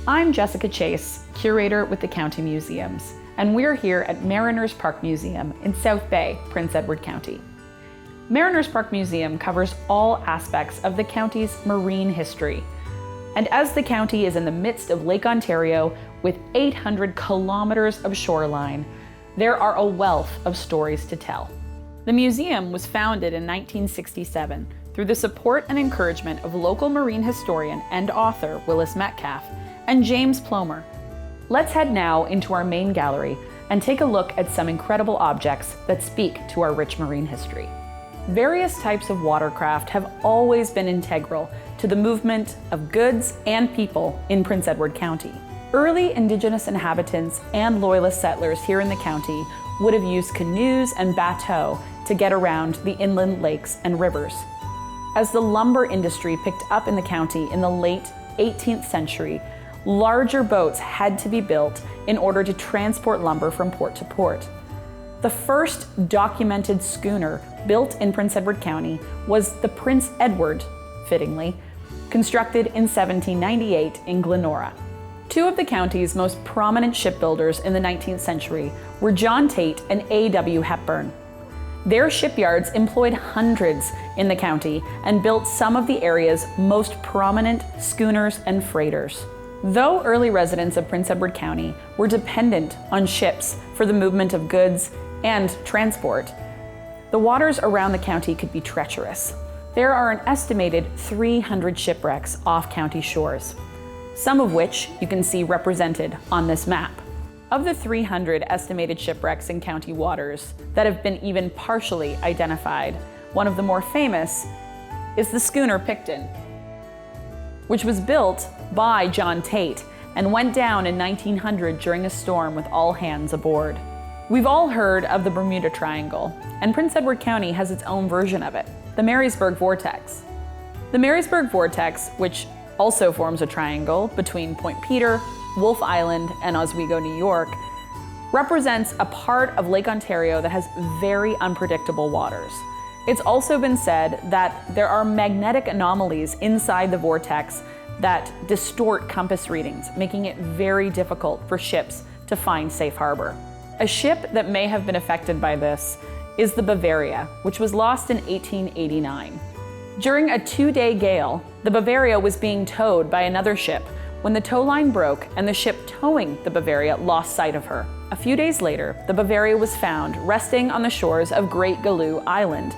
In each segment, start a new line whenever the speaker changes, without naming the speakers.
I'm Jessica Chase, curator with the County Museums, and we're here at Mariners Park Museum in South Bay, Prince Edward County. Mariners Park Museum covers all aspects of the county's marine history. And as the county is in the midst of Lake Ontario with 800 kilometers of shoreline, there are a wealth of stories to tell. The museum was founded in 1967 through the support and encouragement of local marine historian and author Willis Metcalf and James Plomer. Let's head now into our main gallery and take a look at some incredible objects that speak to our rich marine history. Various types of watercraft have always been integral to the movement of goods and people in Prince Edward County. Early Indigenous inhabitants and Loyalist settlers here in the county would have used canoes and bateaux to get around the inland lakes and rivers. As the lumber industry picked up in the county in the late 18th century, larger boats had to be built in order to transport lumber from port to port. The first documented schooner built in Prince Edward County was the Prince Edward, fittingly, constructed in 1798 in Glenora. Two of the county's most prominent shipbuilders in the 19th century were John Tate and A.W. Hepburn. Their shipyards employed hundreds in the county and built some of the area's most prominent schooners and freighters. Though early residents of Prince Edward County were dependent on ships for the movement of goods and transport, the waters around the county could be treacherous. There are an estimated 300 shipwrecks off county shores, some of which you can see represented on this map. Of the 300 estimated shipwrecks in county waters that have been even partially identified, one of the more famous is the schooner Picton, which was built by John Tate and went down in 1900 during a storm with all hands aboard. We've all heard of the Bermuda Triangle, and Prince Edward County has its own version of it, the Marysburg Vortex. The Marysburg Vortex, which also forms a triangle between Point Peter, Wolfe Island, and Oswego, New York, represents a part of Lake Ontario that has very unpredictable waters. It's also been said that there are magnetic anomalies inside the vortex that distort compass readings, making it very difficult for ships to find safe harbor. A ship that may have been affected by this is the Bavaria, which was lost in 1889. During a 2-day gale, the Bavaria was being towed by another ship when the tow line broke and the ship towing the Bavaria lost sight of her. A few days later, the Bavaria was found resting on the shores of Great Galoo Island,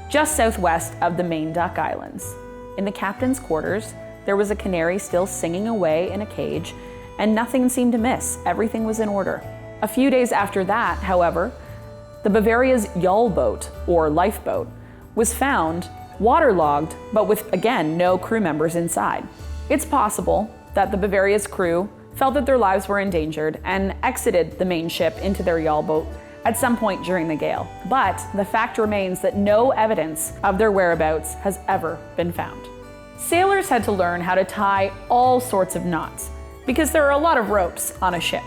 just southwest of the main Duck Islands. In the captain's quarters, there was a canary still singing away in a cage, and nothing seemed amiss. Everything was in order. A few days after that, however, the Bavaria's yawl boat, or lifeboat, was found waterlogged, but with, again, no crew members inside. It's possible that the Bavaria's crew felt that their lives were endangered and exited the main ship into their yawl boat at some point during the gale. But the fact remains that no evidence of their whereabouts has ever been found. Sailors had to learn how to tie all sorts of knots because there are a lot of ropes on a ship.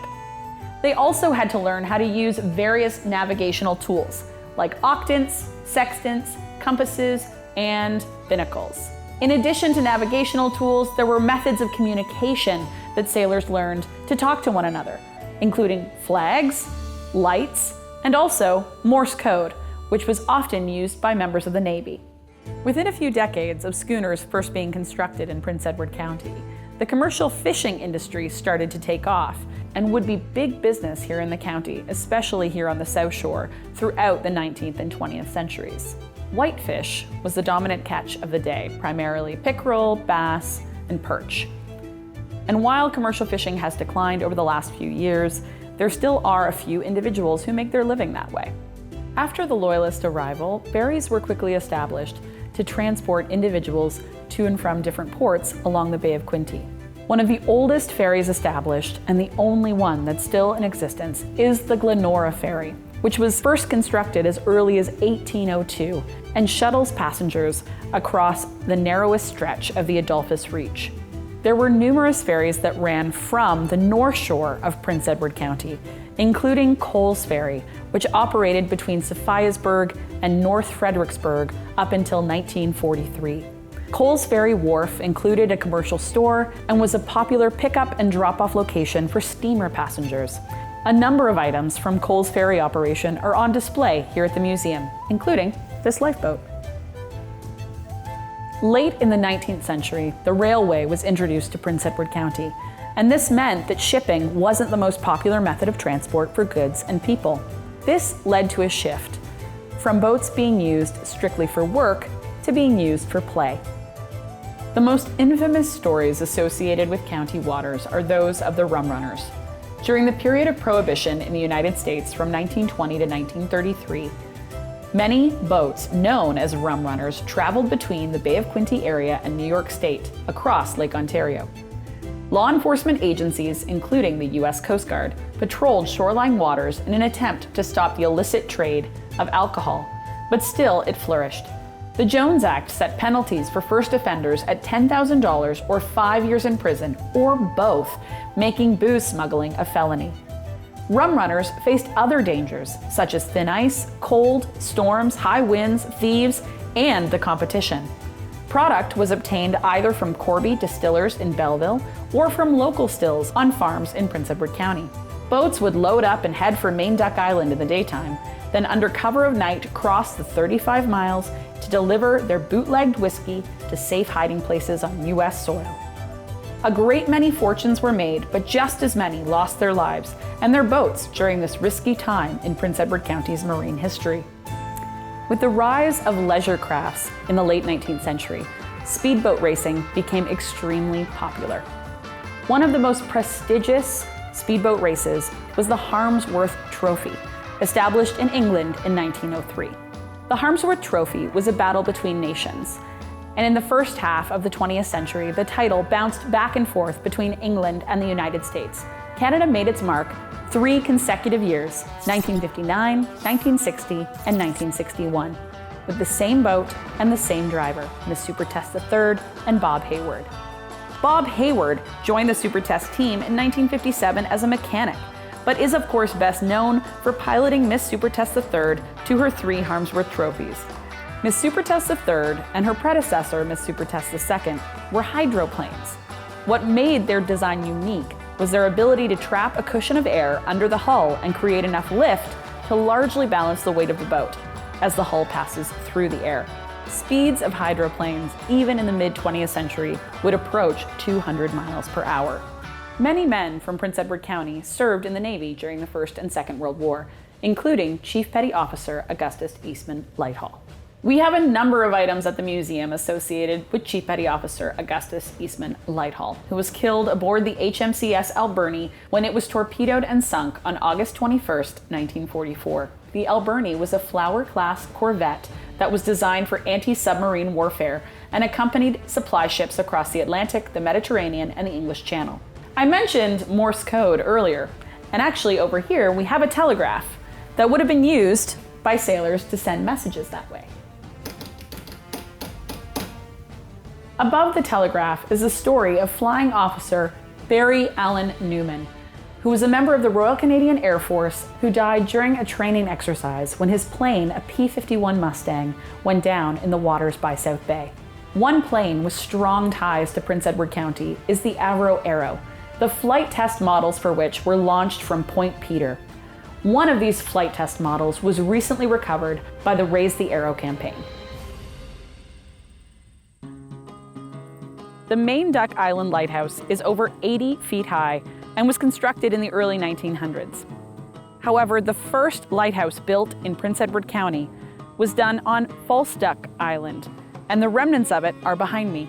They also had to learn how to use various navigational tools like octants, sextants, compasses, and binnacles. In addition to navigational tools, there were methods of communication that sailors learned to talk to one another, including flags, lights, and also Morse code, which was often used by members of the Navy. Within a few decades of schooners first being constructed in Prince Edward County, the commercial fishing industry started to take off and would be big business here in the county, especially here on the South Shore, throughout the 19th and 20th centuries. Whitefish was the dominant catch of the day, primarily pickerel, bass, and perch. And while commercial fishing has declined over the last few years, there still are a few individuals who make their living that way. After the Loyalist arrival, ferries were quickly established to transport individuals to and from different ports along the Bay of Quinte. One of the oldest ferries established, and the only one that's still in existence, is the Glenora Ferry, which was first constructed as early as 1802 and shuttles passengers across the narrowest stretch of the Adolphus Reach. There were numerous ferries that ran from the north shore of Prince Edward County, including Coles Ferry, which operated between Sophiasburg and North Fredericksburg up until 1943. Coles Ferry Wharf included a commercial store and was a popular pickup and drop-off location for steamer passengers. A number of items from Coles Ferry operation are on display here at the museum, including this lifeboat. Late in the 19th century, the railway was introduced to Prince Edward County, and this meant that shipping wasn't the most popular method of transport for goods and people. This led to a shift from boats being used strictly for work to being used for play. The most infamous stories associated with county waters are those of the rum runners. During the period of Prohibition in the United States from 1920 to 1933, many boats known as rum runners traveled between the Bay of Quinte area and New York State across Lake Ontario. Law enforcement agencies, including the U.S. Coast Guard, patrolled shoreline waters in an attempt to stop the illicit trade of alcohol, but still it flourished. The Jones Act set penalties for first offenders at $10,000 or 5 years in prison, or both, making booze smuggling a felony. Rum runners faced other dangers, such as thin ice, cold, storms, high winds, thieves, and the competition. Product was obtained either from Corby distillers in Belleville or from local stills on farms in Prince Edward County. Boats would load up and head for Main Duck Island in the daytime, then under cover of night cross the 35 miles to deliver their bootlegged whiskey to safe hiding places on U.S. soil. A great many fortunes were made, but just as many lost their lives and their boats during this risky time in Prince Edward County's marine history. With the rise of leisure crafts in the late 19th century, speedboat racing became extremely popular. One of the most prestigious speedboat races was the Harmsworth Trophy, established in England in 1903. The Harmsworth Trophy was a battle between nations, and in the first half of the 20th century, the title bounced back and forth between England and the United States. Canada made its mark 3 consecutive years, 1959, 1960, and 1961, with the same boat and the same driver, Miss Super Test III and Bob Hayward. Bob Hayward joined the Super Test team in 1957 as a mechanic, but is of course best known for piloting Miss Super Test III to her 3 Harmsworth trophies. Miss Super Test III and her predecessor, Miss Super Test II, were hydroplanes. What made their design unique was their ability to trap a cushion of air under the hull and create enough lift to largely balance the weight of the boat as the hull passes through the air. Speeds of hydroplanes, even in the mid-20th century, would approach 200 miles per hour. Many men from Prince Edward County served in the Navy during the First and Second World War, including Chief Petty Officer Augustus Eastman Lighthall. We have a number of items at the museum associated with Chief Petty Officer Augustus Eastman Lighthall, who was killed aboard the HMCS Alberni when it was torpedoed and sunk on August 21, 1944. The Alberni was a Flower-class corvette that was designed for anti-submarine warfare and accompanied supply ships across the Atlantic, the Mediterranean, and the English Channel. I mentioned Morse code earlier, and actually over here we have a telegraph that would have been used by sailors to send messages that way. Above the telegraph is the story of Flying Officer Barry Allen Newman, who was a member of the Royal Canadian Air Force who died during a training exercise when his plane, a P-51 Mustang, went down in the waters by South Bay. One plane with strong ties to Prince Edward County is the Avro Arrow, the flight test models for which were launched from Point Peter. One of these flight test models was recently recovered by the Raise the Arrow campaign. The Main Duck Island Lighthouse is over 80 feet high and was constructed in the early 1900s. However, the first lighthouse built in Prince Edward County was done on False Duck Island, and the remnants of it are behind me.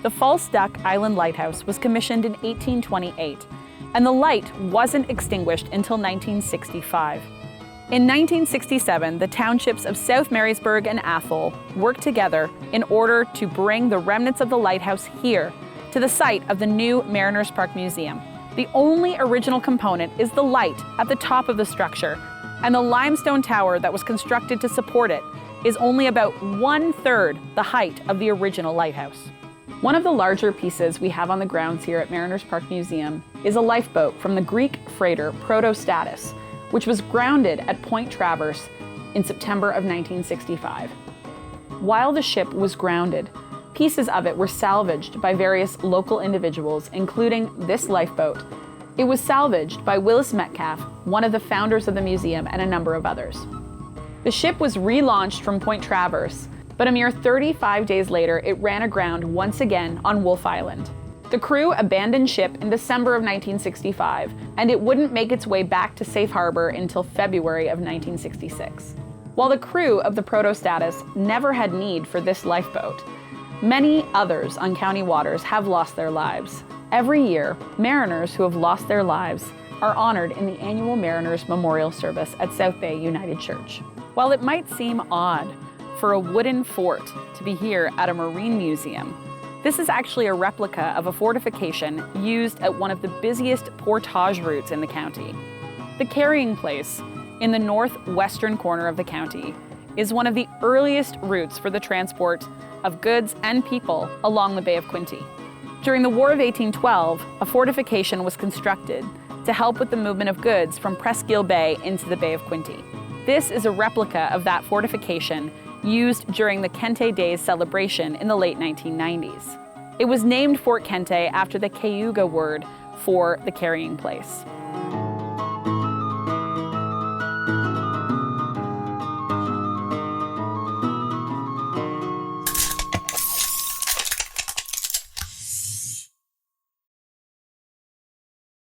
The False Duck Island Lighthouse was commissioned in 1828, and the light wasn't extinguished until 1965. In 1967, the townships of South Marysburg and Athol worked together in order to bring the remnants of the lighthouse here to the site of the new Mariners Park Museum. The only original component is the light at the top of the structure, and the limestone tower that was constructed to support it is only about 1/3 the height of the original lighthouse. One of the larger pieces we have on the grounds here at Mariners Park Museum is a lifeboat from the Greek freighter Protostatus, which was grounded at Point Traverse in September of 1965. While the ship was grounded, Pieces of it were salvaged by various local individuals, including this lifeboat. It was salvaged by Willis Metcalf, one of the founders of the museum, and a number of others. The ship was relaunched from Point Traverse, but a mere 35 days later, it ran aground once again on Wolfe Island. The crew abandoned ship in December of 1965, and it wouldn't make its way back to safe harbor until February of 1966. While the crew of the Protostatus never had need for this lifeboat, many others on county waters have lost their lives. Every year, mariners who have lost their lives are honored in the annual Mariners Memorial Service at South Bay United Church. While it might seem odd for a wooden fort to be here at a marine museum, this is actually a replica of a fortification used at one of the busiest portage routes in the county. The carrying place, in the northwestern corner of the county, is one of the earliest routes for the transport of goods and people along the Bay of Quinte. During the War of 1812, a fortification was constructed to help with the movement of goods from Presqu'île Bay into the Bay of Quinte. This is a replica of that fortification used during the Kente Days celebration in the late 1990s. It was named Fort Kente after the Cayuga word for the carrying place.